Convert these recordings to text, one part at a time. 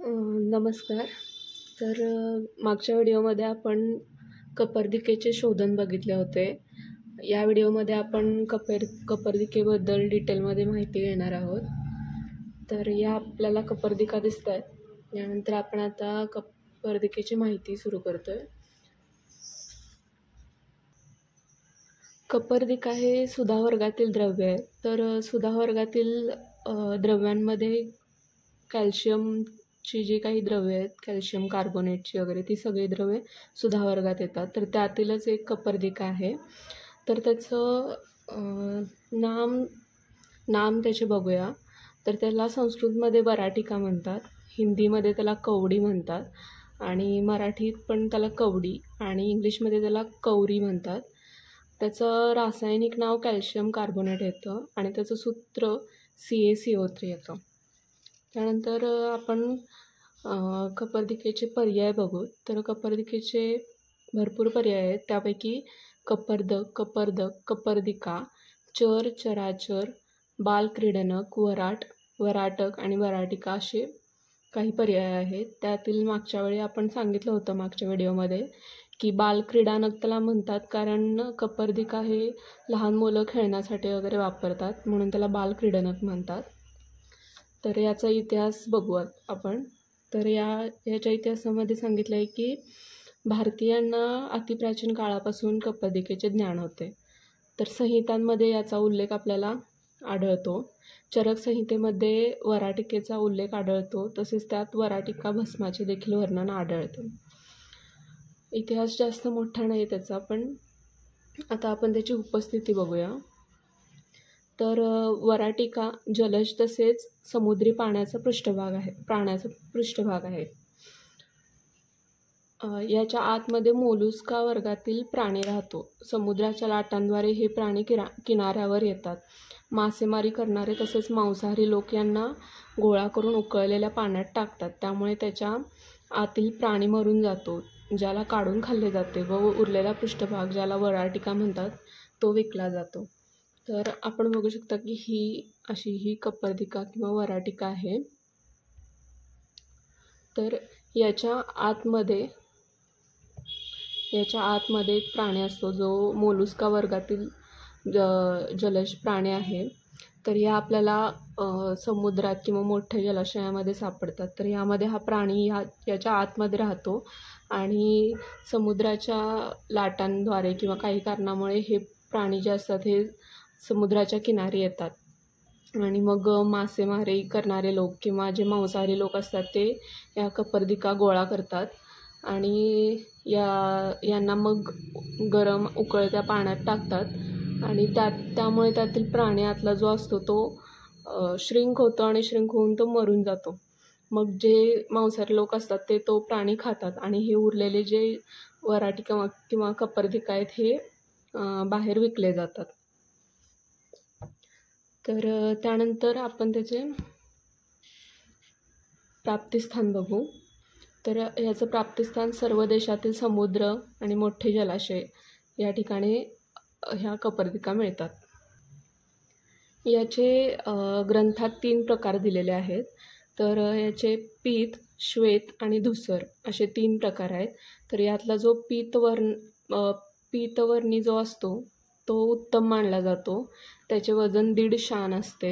नमस्कार. मागच्या व्हिडिओमध्ये आपण कपर्दिकेचे शोधन बघितले होते. या व्हिडिओमध्ये आपण कपर्दिकेबद्दल डिटेलमध्ये माहिती घेणार आहोत. तर या आपल्याला कपर्दिका दिसत आहेत. यानंतर आपण आता कपर्दिकेची माहिती सुरू करतोय. कपर्दिका हे सुधा वर्गातील द्रव्य आहे. तर सुधा वर्गातील द्रव्यांमध्ये कॅल्शियमची जी काही द्रव्ये आहेत, कॅल्शियम कार्बोनेटची वगैरे, ती सगळी द्रव्ये सुधा वर्गात येतात. तर त्यातीलच एक कपर्दिका आहे. तर त्याचं नाम त्याचे बघूया. तर त्याला संस्कृतमध्ये वराटिका म्हणतात, हिंदीमध्ये त्याला कवडी म्हणतात, आणि मराठीत पण त्याला कवडी, आणि इंग्लिशमध्ये त्याला कवरी म्हणतात. त्याचं रासायनिक नाव कॅल्शियम कार्बोनेट येतं आणि त्याचं सूत्र CaCO3 येतं. त्यानंतर आपण कपर्दिकेचे पर्याय बघू. तर कपर्दिकेचे भरपूर पर्याय आहेत. त्यापैकी कपर्दक, कपर्दिका, चर, चराचर, बालक्रीडनक, वराटक आणि वराटिका असे काही पर्याय आहेत. त्यातील मागच्या वेळी आपण सांगितलं होतं मागच्या व्हिडिओमध्ये की बालक्रीडानक त्याला म्हणतात, कारण कपर्दिका हे लहान मुलं खेळण्यासाठी वगैरे वापरतात, म्हणून त्याला बालक्रीडनक म्हणतात. तर याचा इतिहास बघू आपण. तर याच्या इतिहासामध्ये सांगितलं आहे की भारतीयांना अतिप्राचीन काळापासून कपर्दिकेचे ज्ञान होते. तर संहितांमध्ये याचा उल्लेख आपल्याला आढळतो. चरक संहितेमध्ये वराटिकेचा उल्लेख आढळतो. तसेच त्यात वराटिका भस्माचे देखील वर्णन आढळते. इतिहास जास्त मोठा नाही त्याचा, पण आता आपण त्याची उपस्थिती बघूया. तर वराटिका जलज तसेच समुद्री प्राण्याचा पृष्ठभाग आहे. याच्या आतमध्ये मोलुस्का वर्गातील प्राणी राहतो. समुद्राच्या लाटांद्वारे हे प्राणी किनाऱ्यावर येतात. मासेमारी करणारे तसेच मांसाहारी लोक यांना गोळा करून उकळलेल्या पाण्यात टाकतात. त्यामुळे त्याच्या आतील प्राणी मरून जातो, ज्याला काढून खाल्ले जाते, व उरलेला पृष्ठभाग, ज्याला वराटिका म्हणतात, तो विकला जातो. तर आपण बघू शकता की ही कपर्दिका किंवा वराटिका आहे. तर याच्या आतमध्ये एक प्राणी असतो जो मोलुस्का वर्गातील जलज प्राणी आहे. तर या आपल्याला समुद्रात किंवा मोठ्या जलाशयामध्ये सापडतात. तर यामध्ये हा प्राणी याच्या आतमध्ये राहतो आणि समुद्राच्या लाटांद्वारे किंवा काही कारणामुळे हे प्राणी जे असतात हे समुद्राच्या किनारी येतात आणि मग मासेमारी करणारे लोक किंवा जे मांसाहारी लोक असतात ते या कपर्दिका गोळा करतात आणि यांना मग गरम उकळत्या पाण्यात टाकतात आणि त्यामुळे त्यातील प्राणी आतला जो असतो तो श्रिंक होतो आणि श्रिंक होऊन तो मरून जातो. मग जे मांसाहारी लोक असतात ते तो प्राणी खातात आणि हे उरलेले जे वराटिका किंवा कपर्दिका आहेत हे बाहेर विकले जातात. तर त्यानंतर आपण त्याचे प्राप्तिस्थान बघू. तर याचं प्राप्तिस्थान सर्व देशातील समुद्र आणि मोठे जलाशय या ठिकाणी ह्या कपर्दिका मिळतात. याचे ग्रंथात 3 प्रकार दिलेले आहेत. तर याचे पीत, श्वेत आणि धूसर असे 3 प्रकार आहेत. तर यातला जो पीतवर्णी जो असतो तो उत्तम मानला जातो. त्याचे वजन 1.5 शान असते.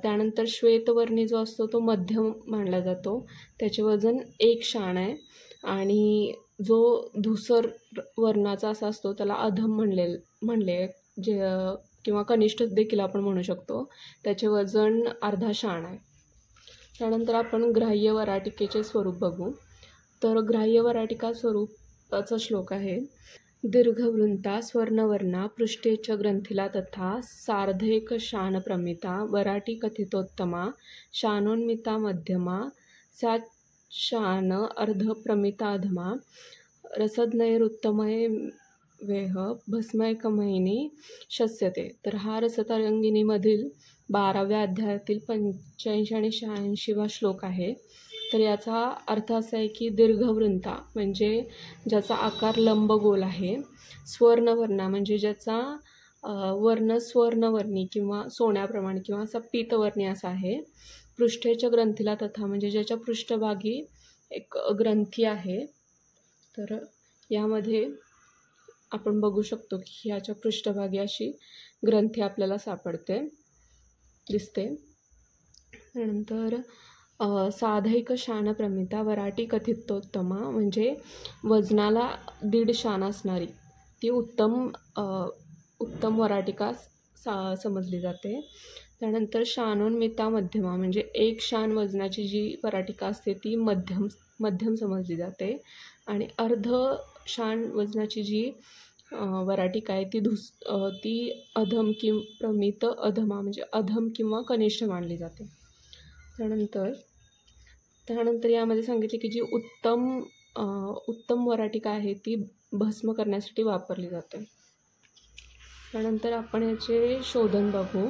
त्यानंतर श्वेतवर्णी जो असतो तो मध्यम मानला जातो. त्याचे वजन 1 शान आहे. आणि जो धूसर वर्णाचा असा असतो त्याला अधम म्हणले जे किंवा कनिष्ठ देखील आपण म्हणू शकतो. त्याचे वजन अर्धा शान आहे. त्यानंतर आपण ग्राह्य वराटिकेचे स्वरूप बघू. तर ग्राह्य वराटिका स्वरूपाचा श्लोक आहे. दीर्घवृंता स्वर्णवर्णा पृष्ठे च ग्रंथिला तथा सार्धैक शान प्रमिता वराटी कथितोत्तमा शानोन्मिता मध्यमा स्याच्शान अर्धप्रमिताधमा रसद्नैरुत्तमय वेह भस्मैकमहिनी शस्यते. तर हा रसतरंगिणीमधील 12व्या अध्यायातील 85 आणि 86वा श्लोक आहे. तर याचा अर्थ असा आहे की दीर्घवृंता म्हणजे ज्याचा आकार लंबगोल आहे. स्वर्णवर्णा म्हणजे ज्याचा वर्ण स्वर्णवर्णी किंवा सोन्याप्रमाणे किंवा असा पीतवर्णी असा आहे. पृष्ठेच्या ग्रंथीला तथा म्हणजे ज्याच्या पृष्ठभागी एक ग्रंथी आहे, तर यामध्ये आपण बघू शकतो की ह्याच्या पृष्ठभागी अशी ग्रंथी आपल्याला दिसते. त्यानंतर साधैक शान प्रमिता वराटी कथितोत्तमा म्हणजे वजनाला 1.5 शान असणारी ती उत्तम वराटिका समजली जाते. त्यानंतर शानोन्मिता मध्यमा म्हणजे 1 शान वजनाची जी वराटिका असते ती मध्यम समजली जाते. आणि अर्ध शान वजनाची जी वराटिका आहे ती अधम प्रमित अधमा म्हणजे अधम किंवा कनिष्ठ मानली जाते. त्यानंतर यामध्ये सांगितले की जी उत्तम वराटिका आहे ती भस्म करण्यासाठी वापरली जाते. त्यानंतर आपण याचे शोधन बघू.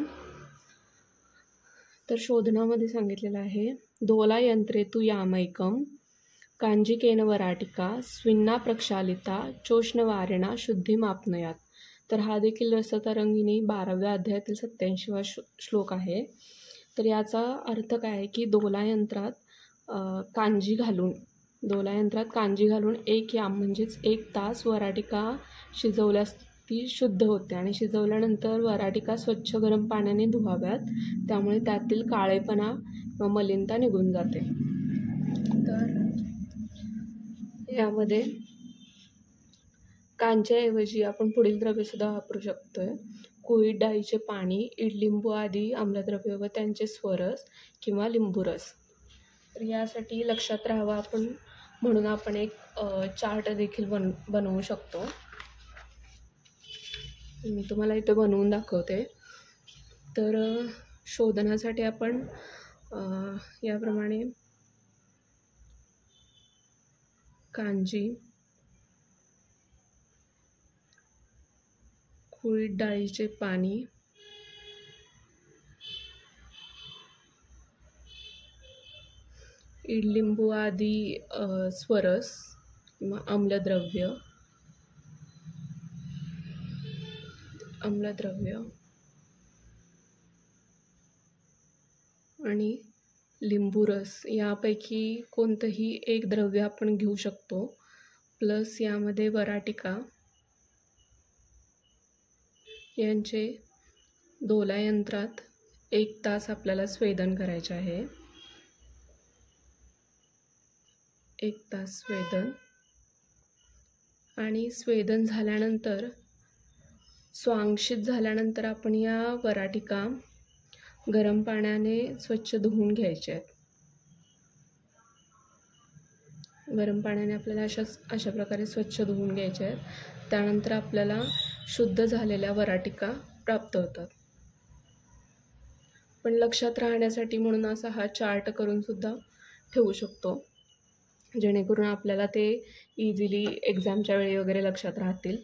तर शोधनामध्ये सांगितलेलं आहे, दोला यंत्रे तु यामैकम कांजिकेन वराटिका स्विन्ना प्रक्षालिता चोष्णवारेणा शुद्धिमाप्नुयात. तर हा देखील रसतरंगिणी 12व्या अध्यायातील 87वा श्लोक आहे. तर याचा अर्थ काय आहे की दोला यंत्रात कांजी घालून 1 याम म्हणजेच 1 तास वराटिका शिजवल्यास ती शुद्ध होते. आणि शिजवल्यानंतर वराटिका स्वच्छ गरम पाण्याने धुवाव्यात, त्यामुळे त्यातील काळेपणा व मलिनता निघून जाते. तर यामध्ये कांच्याऐवजी आपण पुढील द्रव्यसुद्धा वापरू शकतोय. कुळीद डाळीचे पाणी, इडलिंबू आदी आम्लद्रव्य व त्यांचे स्वरस किंवा लिंबूरस. तर यासाठी लक्षात राहावं म्हणून आपण एक चार्ट देखील बनवू शकतो. मी तुम्हाला इथे बनवून दाखवते. तर शोधनासाठी आपण याप्रमाणे कांजी, कुळीद डाळीचे पाणी, इडलिंबू आदी स्वरस किंवा आम्लद्रव्य आणि लिंबूरस यापैकी कोणतंही एक द्रव्य आपण घेऊ शकतो. प्लस यामध्ये वराटिका यांचे दोला यंत्रात 1 तास आपल्याला स्वेदन करायचे आहे. 1 तास स्वेदन. आणि स्वेदन झाल्यानंतर स्वांशित झाल्यानंतर आपण या वराटिका गरम पाण्याने स्वच्छ धुवून घ्यायच्या आहेत. गरम पाण्याने आपल्याला अशा प्रकारे स्वच्छ धुवून घ्यायच्या आहेत. त्यानंतर आपल्याला शुद्ध झालेल्या वराटिका प्राप्त होतात. पण लक्षात राहण्यासाठी म्हणून असा हा चार्ट करून सुद्धा ठेवू शकतो, जेणेकरून आपल्याला ते इझिली एक्झामच्या वेळी वगैरे लक्षात राहतील.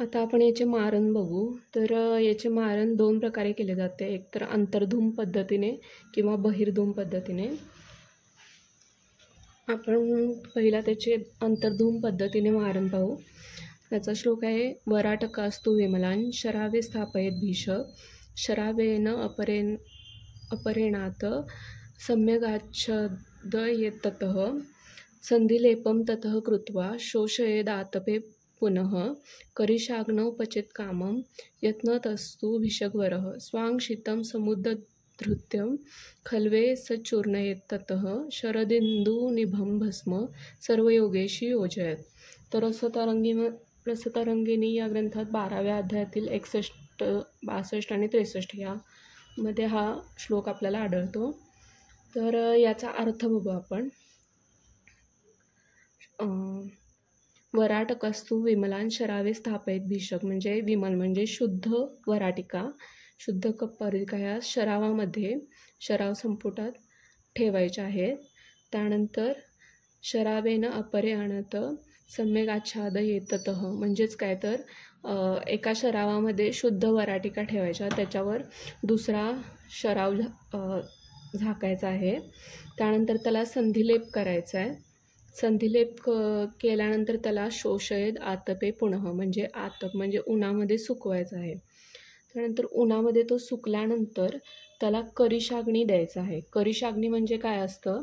आता आपण याचे मारण बघू. तर याचे मारण 2 प्रकारे केले जाते, एक तर अंतर्धूम पद्धतीने किंवा बहिर्धूम पद्धतीने. आपण पहिला त्याचे अंतर्धूम पद्धतीने मारण पाहू. त्याचा श्लोक आहे, वराटकास्तु विमलान शरावे स्थापयेत भीषक शरावेन अपरेणात सम्यगाच्छादयेत ततः संधिलेपम ततः कृत्वा शोषयेदातपे पुनः करिषाग्नौ पचेत कामं यत्नतस्तु भिषग्वरः स्वांशितं समुद्धृत्यं खल्वे सचूर्णयेत ततः शरदिन्दुनिभं भस्म सर्वयोगेशी योजयेत. तर रसतरंगिणी या ग्रंथात 12व्या अध्यायातील 61, 62 आणि 63 यामध्ये हा श्लोक आपल्याला आढळतो. तर याचा अर्थ बघू आपण. वराटकस्तु विमलान शरावे स्थापयेत भीषक म्हणजे विमल म्हणजे शुद्ध वराटिका, शुद्ध वराटिका ह्या शराव संपुटात ठेवायच्या आहेत. त्यानंतर शरावेन अपरे आणत सम्यक आच्छादयेत ततः म्हणजेच काय तर एका शरावामध्ये शुद्ध वराटिका ठेवायच्या, त्याच्यावर दुसरा शराव झाकायचा आहे. त्यानंतर त्याला संधिलेप करायचा आहे. संधिलेप केल्यानंतर त्याला शोषयेत आतपे पुनः म्हणजे आतप म्हणजे उन्हामध्ये सुकवायचं आहे. त्यानंतर उन्हामध्ये तो सुकल्यानंतर त्याला करिशाग्नी द्यायचा आहे. करिशाग्नी म्हणजे काय असतं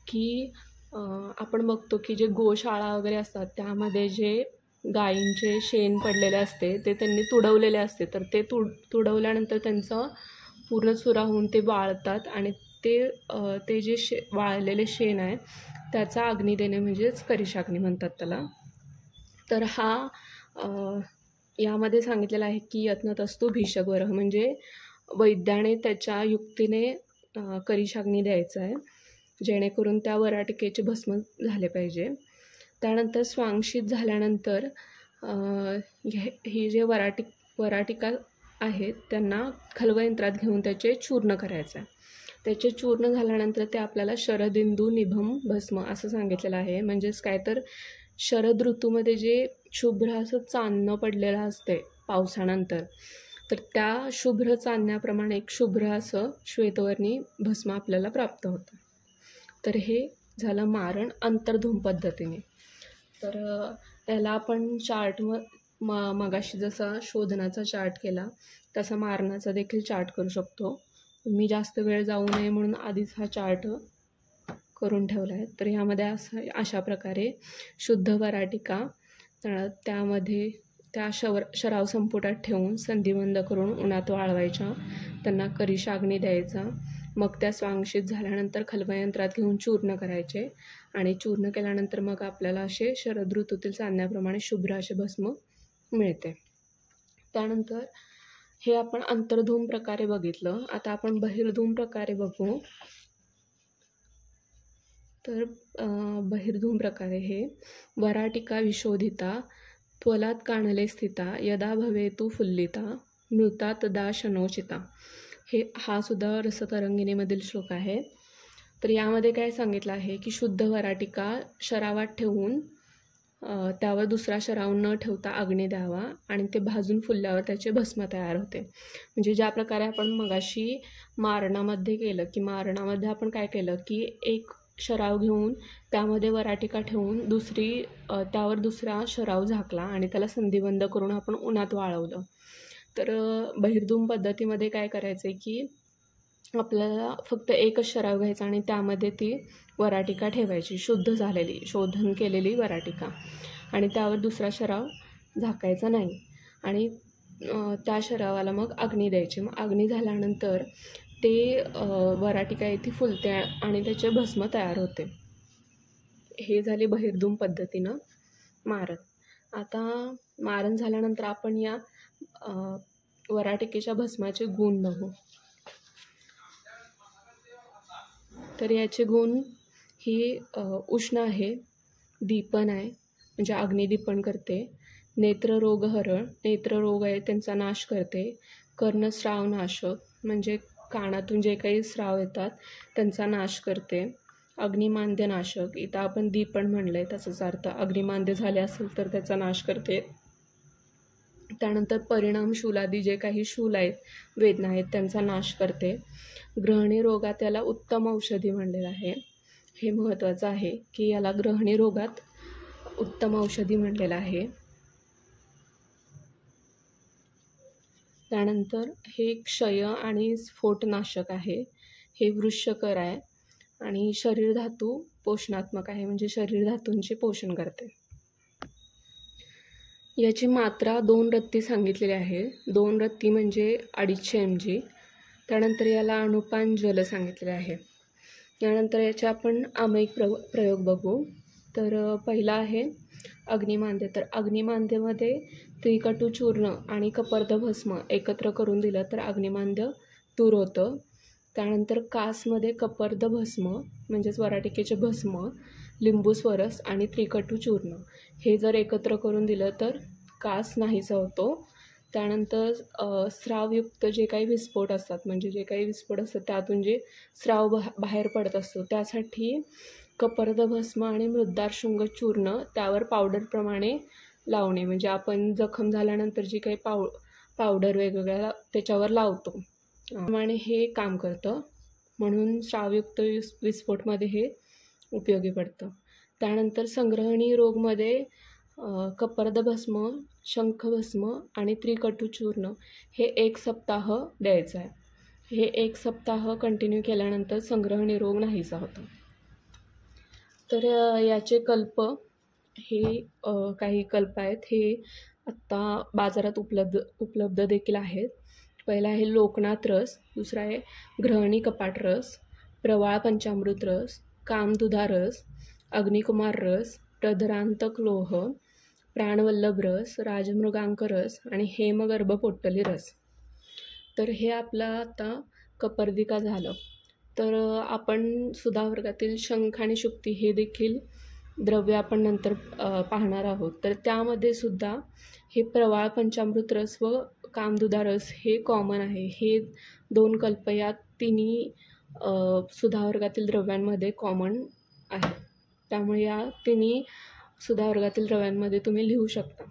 की आपण बघतो की जे गोशाळा वगैरे असतात त्यामध्ये जे गायींचे शेण पडलेले असते ते त्यांनी तुडवलेले असते, तर ते तुडवल्यानंतर त्यांचं पूर्ण चुरा होऊन ते वाळतात आणि ते जे वाळलेले शेण आहे त्याचा अग्नी देणे म्हणजेच करिशाग्नी म्हणतात त्याला. तर यामध्ये सांगितलेलं आहे की यत्नतस्तु भीषग्वरः, म्हणजे वैद्याने त्याच्या युक्तीने करिशाग्नी द्यायचा आहे जेणेकरून त्या वराटिकेचे भस्म झाले पाहिजे. त्यानंतर स्वांगशीत झाल्यानंतर ही जे वराटिका आहेत त्यांना खल्वयंत्रात घेऊन त्याचे चूर्ण करायचं आहे. त्याचे चूर्ण झाल्यानंतर ते आपल्याला शरदिंदू निभम भस्म असं सांगितलेलं आहे. म्हणजेच काय तर शरद ऋतूमध्ये जे शुभ्र असं चांदणं पडलेलं असते पावसानंतर, तर त्या शुभ्र चांदण्याप्रमाणे एक शुभ्र असं श्वेतवर्णी भस्म आपल्याला प्राप्त होतं. तर हे झालं मारण अंतर्धूम पद्धतीने. तर याला आपण चार्ट मगाशी जसा शोधनाचा चार्ट केला तसा मारणाचा देखील चार्ट करू शकतो. मी जास्त वेळ जाऊ नये म्हणून आधीच हा चार्ट करून ठेवला आहे. तर ह्यामध्ये अशा प्रकारे शुद्ध वराटिका त्यामध्ये त्या शराव संपुटात ठेवून संधिबंद करून उन्हात वाळवायच्या, त्यांना करिशाग्नी द्यायचा, मग त्या स्वांगशीत झाल्यानंतर खल्वयंत्रात घेऊन चूर्ण करायचे आणि चूर्ण केल्यानंतर मग आपल्याला असे शरद ऋतूतील चांदण्याप्रमाणे शुभ्र असे भस्म मिळते. त्यानंतर हे आपण अंतर्धूम प्रकारे बघितलं. आता आपण बहिर्धूम प्रकारे बघू. तर बहिर्धूम प्रकारे हे वराटिका विशोधिता त्वलात काणले स्थिता यदा भवेतु फुल्लिता मृता तदा शनोचिता. हा सुद्धा रसतरंगिणीमधील श्लोक आहे. तर यामध्ये काय सांगितलं आहे की शुद्ध वराटिका शरावात ठेवून त्यावर दुसरा शराव न ठेवता अग्नी द्यावा आणि ते भाजून फुलल्यावर त्याचे भस्म तयार होते. म्हणजे ज्या प्रकारे आपण मगाशी मारणामध्ये केलं की मारणामध्ये आपण काय केलं की एक शराव घेऊन त्यामध्ये वराटिका ठेवून त्यावर दुसरा शराव झाकला आणि त्याला संधिबंद करून आपण उन्हात वाळवलं. तर बहिर्धूम पद्धतीमध्ये काय करायचं आहे की आपल्याला फक्त एकच शराव घ्यायचा आणि त्यामध्ये ती वराटिका ठेवायची, शुद्ध झालेली शोधन केलेली वराटिका, आणि त्यावर दुसरा शराव झाकायचा नाही आणि त्या शरावाला मग अग्नी द्यायची. मग अग्नी झाल्यानंतर ते वराटिका आहे ती फुलते आणि त्याचे भस्म तयार होते. हे झाले बहिर्धूम पद्धतीनं मारण. आता मारण झाल्यानंतर आपण या वराटिकेच्या भस्माचे गुण बघू. तर याचे गुण ही उष्ण आहे, दीपन आहे म्हणजे अग्निदीपन करते, नेत्ररोगहरण, नेत्ररोग आहे त्यांचा नाश करते, कर्णस्रावनाशक म्हणजे कानातून जे काही स्राव येतात त्यांचा नाश करते, अग्निमांद्यनाशक, इथं आपण दीपन म्हणलं आहे त्याचाच अर्थ अग्निमांद्य झाले असेल तर त्याचा नाश करते. त्यानंतर परिणाम शूलादी जे काही शूल आहेत वेदना आहेत त्यांचा नाश करते. ग्रहणी रोगात याला उत्तम औषधी म्हणलेलं आहे. हे महत्त्वाचं आहे की याला ग्रहणी रोगात उत्तम औषधी म्हणलेलं आहे. त्यानंतर हे क्षय आणि स्फोटनाशक आहे. हे वृषकर आहे आणि शरीर धातू पोषणात्मक आहे म्हणजे शरीर धातूंचे पोषण करते. याची मात्रा 2 रत्ती सांगितलेली आहे. 2 रत्ती म्हणजे 250 mg. त्यानंतर याला अणुपान जल सांगितलेले आहे. यानंतर याचे आपण आमयिक प्रयोग बघू. तर पहिला आहे अग्निमांद्य. तर अग्निमांद्यमध्ये त्रिकटू चूर्ण आणि कपर्द भस्म एकत्र करून दिलं तर अग्निमांद्य दूर होतं. त्यानंतर कासमध्ये कपर्द भस्म म्हणजेच वराटिकेचे भस्म, लिंबू स्वरस आणि त्रिकटू चूर्ण हे जर एकत्र करून दिलं तर कास नाहीसा होतो. त्यानंतर स्रावयुक्त जे काही विस्फोट असतात म्हणजे जे काही विस्फोट असतात त्यातून जे स्राव बाहेर पडत असतो त्यासाठी कपर्द भस्म आणि मृद्दारशृंग चूर्ण त्यावर पावडरप्रमाणे लावणे, म्हणजे आपण जखम झाल्यानंतर जी काही पावडर वेगवेगळ्या त्याच्यावर लावतो त्याप्रमाणे हे काम करतं, म्हणून स्रावयुक्त विस्फोटमध्ये हे उपयोगी पडतं. त्यानंतर संग्रहणी रोगमध्ये कपर्द भस्म शंखभस्म आणि त्रिकटुचूर्ण हे 1 सप्ताह द्यायचं आहे. हे 1 सप्ताह कंटिन्यू केल्यानंतर संग्रहणी रोग नाहीसा होतो. तर याचे कल्प हे काही कल्प आहेत, हे आत्ता बाजारात उपलब्ध देखील आहेत. पहिला आहे लोकनाथ रस, दुसरा आहे ग्रहणी कपाट रस, प्रवाळ पंचामृत रस, कामदुधा रस, अग्निकुमार रस, प्रधरांतक लोह, प्राणवल्लभ रस, राजमृगांक रस आणि हेमगर्भ पोट्टली रस. तर हे आपलं आता कपर्दिका झालं. तर आपण सुधावर्गातील शंख आणि शुक्ती हे देखील द्रव्य आपण नंतर पाहणार आहोत. तर त्यामध्ये सुद्धा हे प्रवाळ पंचामृत रस व कामदुधा रस हे कॉमन आहे. हे 2 कल्प या तिन्ही सुधावर्गातील द्रव्यांमध्ये कॉमन आहे. त्यामुळे या तिन्ही सुधावर्गातील द्रव्यांमध्ये तुम्ही लिहू शकता.